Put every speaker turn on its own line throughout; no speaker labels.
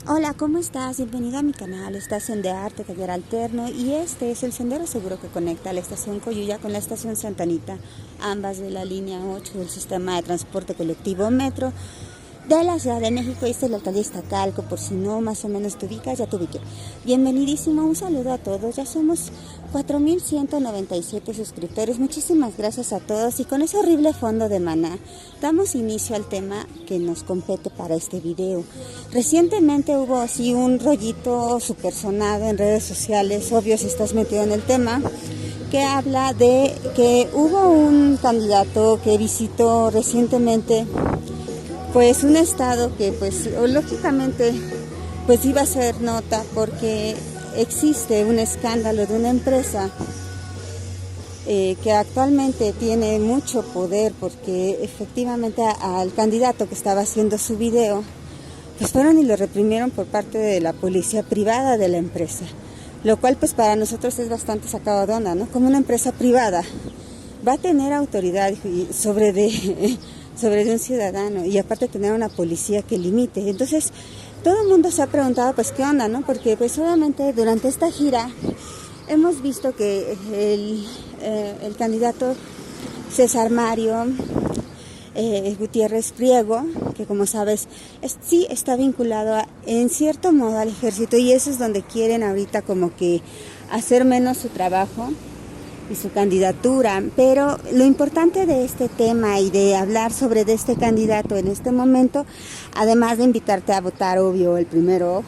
Hola, ¿cómo estás? Bienvenido a mi canal. Estás en De Arte Taller Alterno y este es el sendero seguro que conecta la estación Coyuya con la estación Santa Anita, ambas de la línea 8 del sistema de transporte colectivo Metro de la Ciudad de México. Esta es la alcaldía Iztacalco, por si no más o menos te ubicas, ya te ubiqué. Bienvenidísimo, un saludo a todos. Ya somos 4,197 suscriptores. Muchísimas gracias a todos y con ese horrible fondo de Maná damos inicio al tema que nos compete para este video. Recientemente hubo así un rollito super sonado en redes sociales, obvio si estás metido en el tema, que habla de que hubo un candidato que visitó recientemente pues un estado que pues lógicamente pues iba a ser nota porque existe un escándalo de una empresa que actualmente tiene mucho poder, porque efectivamente al candidato que estaba haciendo su video pues fueron y lo reprimieron por parte de la policía privada de la empresa, lo cual pues para nosotros es bastante sacado de onda, ¿no? Como una empresa privada va a tener autoridad sobre de un ciudadano y aparte tener una policía que limite. Entonces todo el mundo se ha preguntado pues qué onda, ¿no? Porque pues obviamente durante esta gira hemos visto que el candidato César Mario Gutiérrez Priego, que como sabes sí está vinculado en cierto modo al ejército, y eso es donde quieren ahorita como que hacer menos su trabajo y su candidatura. Pero lo importante de este tema y de hablar sobre de este candidato en este momento, además de invitarte a votar, obvio, el primero,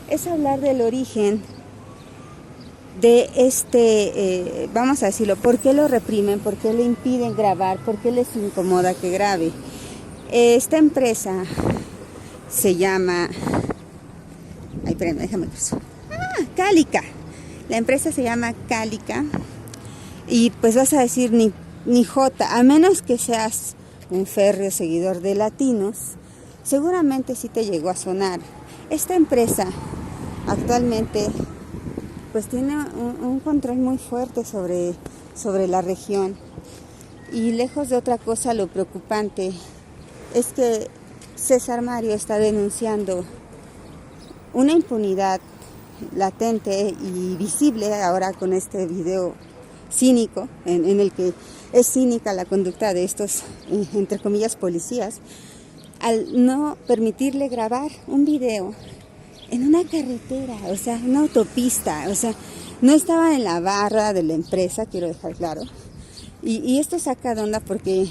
es hablar del origen de vamos a decirlo, por qué lo reprimen, por qué le impiden grabar, por qué les incomoda que grabe. Esta empresa se llama, ay, espérame, déjame cruzar. Cálica. La empresa se llama Cálica. Y pues vas a decir ni J, a menos que seas un férreo seguidor de Latinos, seguramente sí te llegó a sonar. Esta empresa actualmente pues tiene un control muy fuerte sobre la región, y lejos de otra cosa, lo preocupante es que César Mario está denunciando una impunidad latente y visible ahora con este video cínico, en el que es cínica la conducta de estos, entre comillas, policías, al no permitirle grabar un video en una carretera, o sea, una autopista, o sea, no estaba en la barra de la empresa, quiero dejar claro. Y esto saca de onda porque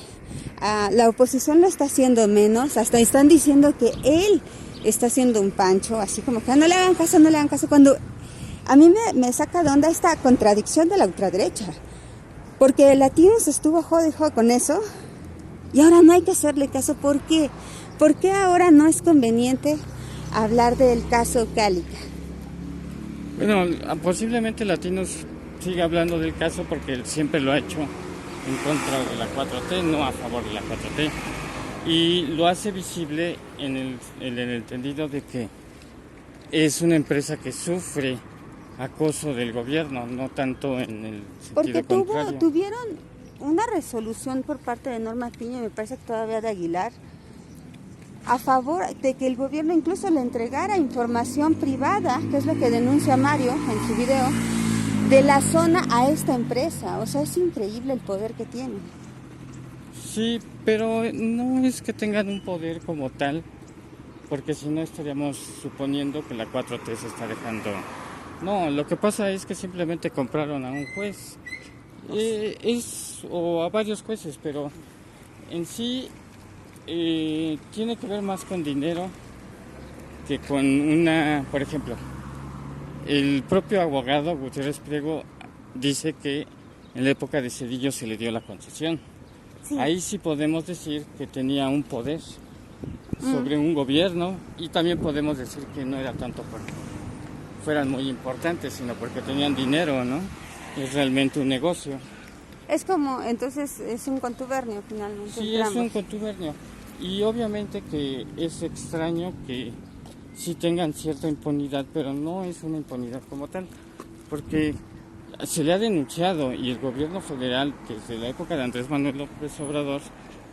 la oposición lo está haciendo menos, hasta están diciendo que él está haciendo un pancho, así como que no le hagan caso, cuando a mí me saca de onda esta contradicción de la ultraderecha, porque Latinos estuvo jode con eso y ahora no hay que hacerle caso. ¿Por qué? ¿Por qué ahora no es conveniente hablar del caso Cálica?
Bueno, posiblemente Latinos siga hablando del caso porque él siempre lo ha hecho en contra de la 4T, no a favor de la 4T. Y lo hace visible en el entendido de que es una empresa que sufre acoso del gobierno, no tanto en el sentido contrario.
Tuvieron una resolución por parte de Norma Piña, me parece que todavía de Aguilar, a favor de que el gobierno incluso le entregara información privada, que es lo que denuncia Mario en su video, de la zona a esta empresa. O sea, es increíble el poder que tienen.
Sí, pero no es que tengan un poder como tal, porque si no estaríamos suponiendo que la 4T se está dejando. No, lo que pasa es que simplemente compraron a un juez, o a varios jueces, pero en sí tiene que ver más con dinero que con por ejemplo, el propio abogado Gutiérrez Priego dice que en la época de Cedillo se le dio la concesión. Sí. Ahí sí podemos decir que tenía un poder sobre un gobierno, y también podemos decir que no era tanto porque fueran muy importantes, sino porque tenían dinero, ¿no? Es realmente un negocio.
Es como, entonces es un contubernio finalmente.
Sí, es un contubernio. Y obviamente que es extraño que sí tengan cierta impunidad, pero no es una impunidad como tal, porque se le ha denunciado, y el gobierno federal, desde la época de Andrés Manuel López Obrador,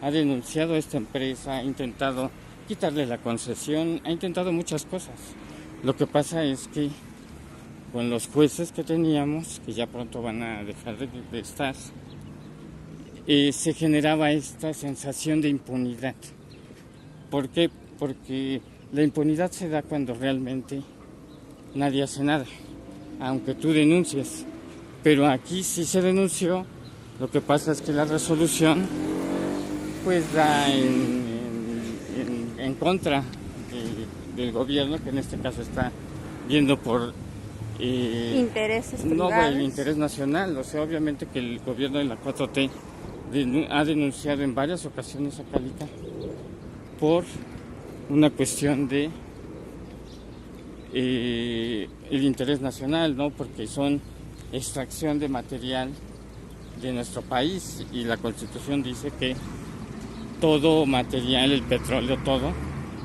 ha denunciado a esta empresa, ha intentado quitarle la concesión, ha intentado muchas cosas. Lo que pasa es que con los jueces que teníamos, que ya pronto van a dejar de estar, se generaba esta sensación de impunidad. ¿Por qué? Porque la impunidad se da cuando realmente nadie hace nada, aunque tú denuncies. Pero aquí sí se denunció, lo que pasa es que la resolución pues da en contra del gobierno, que en este caso está viendo por
intereses
no
privados.
el interés nacional. O sea, obviamente que el gobierno de la 4T ha denunciado en varias ocasiones a Calica por una cuestión de el interés nacional, ¿no? Porque son extracción de material de nuestro país y la Constitución dice que todo material, el petróleo, todo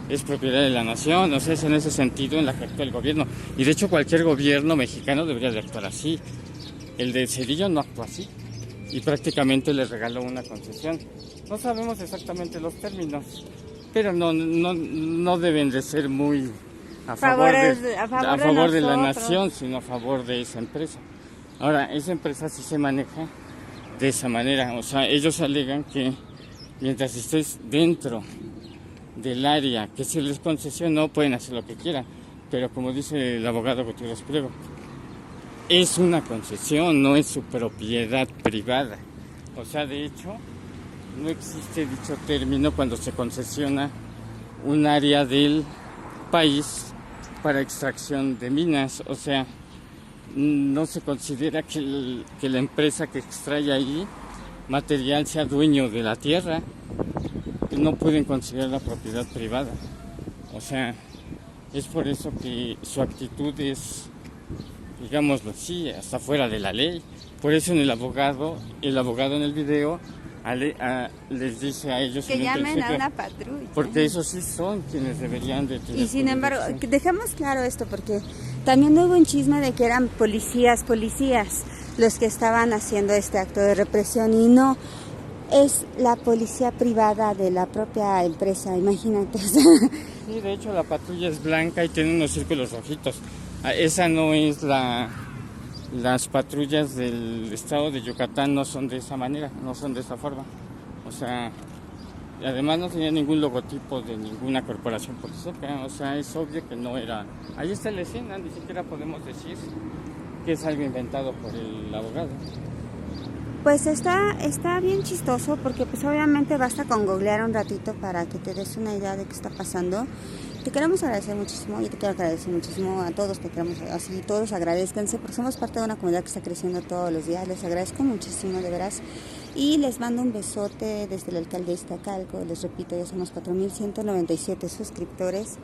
es propiedad de la nación. O sea, es en ese sentido en la que actúa el gobierno, y de hecho cualquier gobierno mexicano debería de actuar así. El de Cedillo no actuó así y prácticamente le regaló una concesión. No sabemos exactamente los términos, pero no deben de ser muy a favor de la nación, sino a favor de esa empresa. Ahora, esa empresa sí se maneja de esa manera. O sea, ellos alegan que mientras estés dentro del área que se les concesionó, pueden hacer lo que quieran. Pero como dice el abogado Gutiérrez Priego, es una concesión, no es su propiedad privada. O sea, de hecho, no existe dicho término cuando se concesiona un área del país para extracción de minas. O sea, no se considera que la empresa que extrae ahí material sea dueño de la tierra. No pueden considerar la propiedad privada. O sea, es por eso que su actitud es, digámoslo así, hasta fuera de la ley. Por eso el abogado en el video les dice a ellos
que llamen a una patrulla,
porque esos sí son quienes deberían de tener.
Y sin embargo, dejemos claro esto, porque también hubo un chisme de que eran policías los que estaban haciendo este acto de represión, y no, es la policía privada de la propia empresa, imagínate.
Sí, de hecho la patrulla es blanca y tiene unos círculos rojitos. Esa no es las patrullas del estado de Yucatán, no son de esa manera, no son de esa forma. O sea, y además no tenía ningún logotipo de ninguna corporación policíaca. O sea, es obvio que no era. Ahí está la escena, ni siquiera podemos decir que es algo inventado por el abogado.
Pues está bien chistoso, porque pues obviamente basta con googlear un ratito para que te des una idea de qué está pasando. Te queremos agradecer muchísimo, yo te quiero agradecer muchísimo a todos, te queremos así, todos agradezcanse, porque somos parte de una comunidad que está creciendo todos los días. Les agradezco muchísimo, de veras, y les mando un besote desde la alcaldía de Iztacalco. Les repito, ya somos 4,197 suscriptores.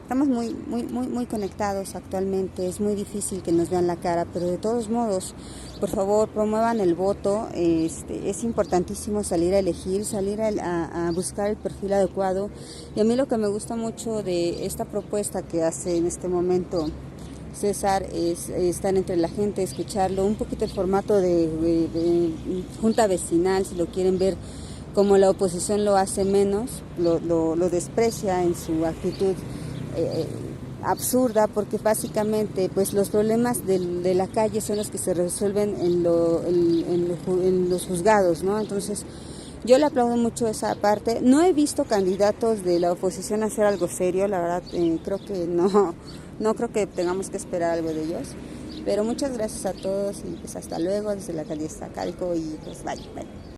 Estamos muy conectados actualmente. Es muy difícil que nos vean la cara, pero de todos modos, por favor, promuevan el voto. Es importantísimo salir a elegir, salir a buscar el perfil adecuado. Y a mí lo que me gusta mucho de esta propuesta que hace en este momento César es estar entre la gente, escucharlo, un poquito el formato de junta vecinal, si lo quieren ver como la oposición lo hace menos, lo desprecia en su actitud absurda, porque básicamente pues los problemas de la calle son los que se resuelven en los juzgados, ¿no? Entonces yo le aplaudo mucho esa parte. No he visto candidatos de la oposición a hacer algo serio, la verdad. Creo que no creo que tengamos que esperar algo de ellos, pero muchas gracias a todos y pues hasta luego desde la alcaldía de Iztacalco y pues bye.